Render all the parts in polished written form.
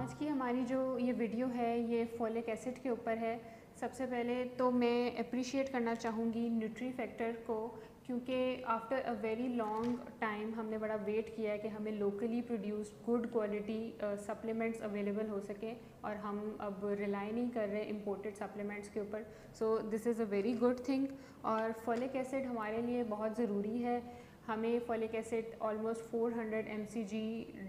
आज की हमारी जो ये वीडियो है ये फोलिक एसिड के ऊपर है। सबसे पहले तो मैं अप्रिशिएट करना चाहूँगी न्यूट्री फैक्टर को, क्योंकि after a very long time हमने बड़ा वेट किया है कि हमें locally produced good quality supplements available हो सके और हम अब रिलाई नहीं कर रहे इम्पोर्टेड सप्लीमेंट्स के ऊपर। So this is a very good thing. और फोलिक एसिड हमारे लिए बहुत ज़रूरी है। हमें folic acid almost 400 mcg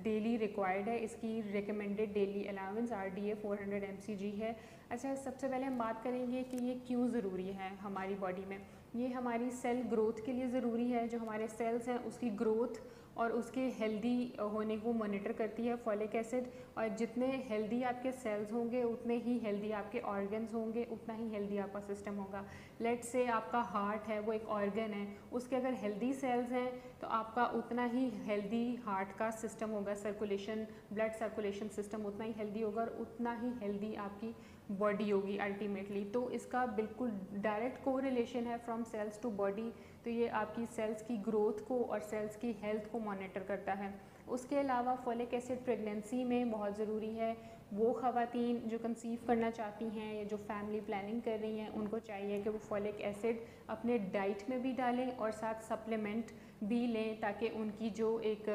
daily required है। इसकी recommended daily allowance RDA 400 mcg है। अच्छा, सबसे पहले हम बात करेंगे कि ये क्यों ज़रूरी है हमारी बॉडी में। ये हमारी सेल ग्रोथ के लिए ज़रूरी है। जो हमारे सेल्स हैं उसकी ग्रोथ और उसके हेल्दी होने को मॉनिटर करती है फोलिक एसिड। और जितने हेल्दी आपके सेल्स होंगे उतने ही हेल्दी आपके ऑर्गन्स होंगे, उतना ही हेल्दी आपका सिस्टम होगा। लेट्स से आपका हार्ट है, वो एक ऑर्गन है, उसके अगर हेल्दी सेल्स हैं तो आपका उतना ही हेल्दी हार्ट का सिस्टम होगा। सर्कुलेशन, ब्लड सर्कुलेशन सिस्टम उतना ही हेल्दी होगा और उतना ही हेल्दी आपकी बॉडी होगी अल्टीमेटली। तो इसका बिल्कुल डायरेक्ट कोरिलेशन है फ्रॉम सेल्स टू बॉडी। तो ये आपकी सेल्स की ग्रोथ को और सेल्स की हेल्थ को मॉनिटर करता है। उसके अलावा फोलिक एसिड प्रेगनेंसी में बहुत ज़रूरी है। वो ख़वातीन जो कंसीव करना चाहती हैं या जो फैमिली प्लानिंग कर रही हैं, उनको चाहिए कि वो फोलिक एसिड अपने डाइट में भी डालें और साथ सप्लीमेंट भी लें, ताकि उनकी जो एक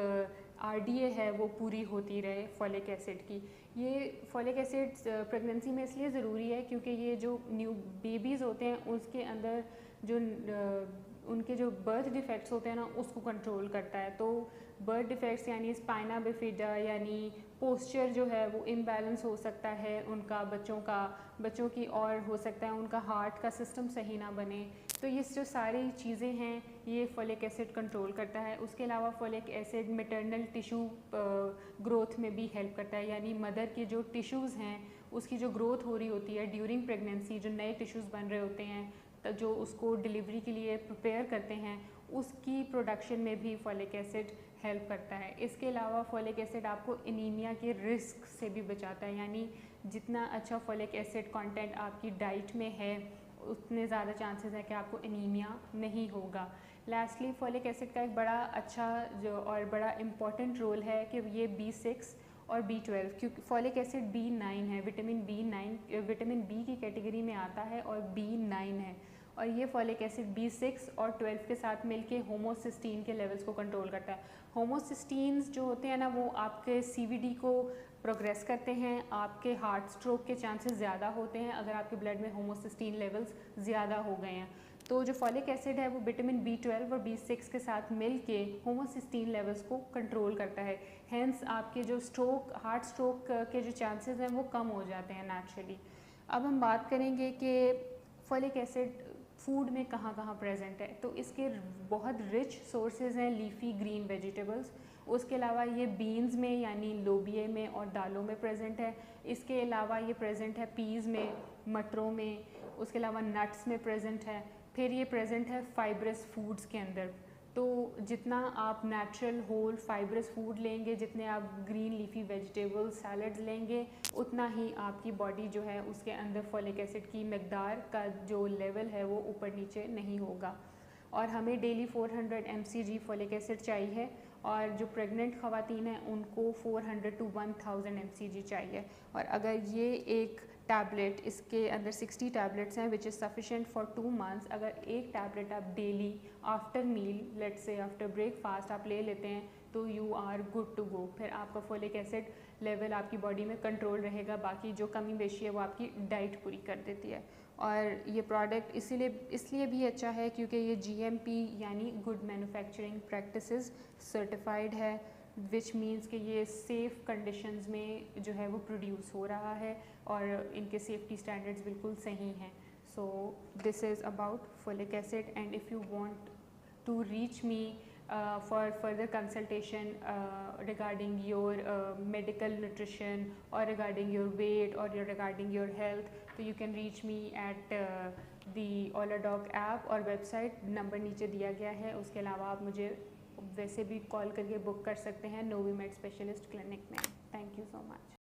RDA है वो पूरी होती रहे फोलिक एसिड की। ये फोलिक एसिड प्रेगनेंसी में इसलिए ज़रूरी है क्योंकि ये जो न्यू बेबीज़ होते हैं उसके अंदर जो उनके जो बर्थ डिफेक्ट्स होते हैं ना, उसको कंट्रोल करता है। तो बर्थ डिफेक्ट्स यानी स्पाइना बिफिडा यानी पोस्चर जो है वो इम्बैलेंस हो सकता है उनका, बच्चों की, और हो सकता है उनका हार्ट का सिस्टम सही ना बने। तो ये जो सारी चीज़ें हैं ये फोलिक एसिड कंट्रोल करता है। उसके अलावा folic acid maternal tissue growth में भी हेल्प करता है, यानी मदर के जो टिश्यूज़ हैं उसकी जो ग्रोथ हो रही होती है ड्यूरिंग प्रेगनेंसी, जो नए टिश्यूज़ बन रहे होते हैं जो उसको डिलीवरी के लिए प्रिपेयर करते हैं, उसकी प्रोडक्शन में भी फोलिक एसिड हेल्प करता है। इसके अलावा फोलिक एसिड आपको एनीमिया के रिस्क से भी बचाता है, यानी जितना अच्छा फोलिक एसिड कंटेंट आपकी डाइट में है उतने ज़्यादा चांसेस है कि आपको एनीमिया नहीं होगा। लास्टली फोलिक एसिड का एक बड़ा अच्छा जो और बड़ा इम्पॉर्टेंट रोल है कि ये B6 और B12, क्योंकि फोलिक एसिड B9 है, विटामिन B की कैटेगरी में आता है और B9 है। और ये फोलिक एसिड B6 और 12 के साथ मिलके होमोसिस्टीन के लेवल्स को कंट्रोल करता है। होमोसिस्टीन्स जो होते हैं ना, वो आपके CVD को प्रोग्रेस करते हैं, आपके हार्ट स्ट्रोक के चांसेस ज़्यादा होते हैं अगर आपके ब्लड में होमोसिस्टीन लेवल्स ज़्यादा हो गए हैं। तो जो फोलिक एसिड है वो विटामिन B12 और B6 के साथ मिलके होमोसिस्टीन लेवल्स को कंट्रोल करता है। हेंस आपके जो हार्ट स्ट्रोक के जो चांसेस हैं वो कम हो जाते हैं नेचुरली। अब हम बात करेंगे कि फोलिक एसिड फूड में कहाँ कहाँ प्रेजेंट है। तो इसके बहुत रिच सोर्सेज हैं लीफी ग्रीन वेजिटेबल्स। उसके अलावा ये बीन्स में यानी लोबिये में और दालों में प्रेजेंट है। इसके अलावा ये प्रेजेंट है पीज़ में, मटरों में। उसके अलावा नट्स में प्रेजेंट है। फिर ये प्रेजेंट है फाइब्रस फूड्स के अंदर। तो जितना आप नेचुरल होल फाइब्रस फूड लेंगे, जितने आप ग्रीन लीफी वेजिटेबल्स सैलड्स लेंगे, उतना ही आपकी बॉडी जो है उसके अंदर फोलिक एसिड की मकदार का जो लेवल है वो ऊपर नीचे नहीं होगा। और हमें डेली 400 mcg फोलिक एसिड चाहिए और जो प्रेग्नेंट ख़वातीन हैं उनको 400 to 1000 mcg चाहिए। और अगर ये एक टैबलेट, इसके अंदर 60 टैबलेट्स हैं which is sufficient for 2 months, अगर एक टैबलेट आप daily after meal, let's say after breakfast आप ले लेते हैं तो you are good to go. फिर आपका फोलिक एसिड लेवल आपकी बॉडी में कंट्रोल रहेगा। बाकी जो कमी बेशी है वो आपकी डाइट पूरी कर देती है। और ये प्रोडक्ट इसलिए भी अच्छा है क्योंकि ये GMP यानी गुड मैन्युफैक्चरिंग प्रैक्टिसेस सर्टिफाइड है, विच मीन्स कि ये सेफ़ कंडीशंस में जो है वो प्रोड्यूस हो रहा है और इनके सेफ्टी स्टैंडर्ड्स बिल्कुल सही हैं। So this is about folic acid. And if you want to reach me for further consultation regarding your medical nutrition or regarding your weight or regarding your health, so you can reach me at the Oladoc app और website number नीचे दिया गया है। उसके अलावा आप मुझे वैसे भी कॉल करके बुक कर सकते हैं नोवीमेड स्पेशलिस्ट क्लिनिक में। Thank you so much.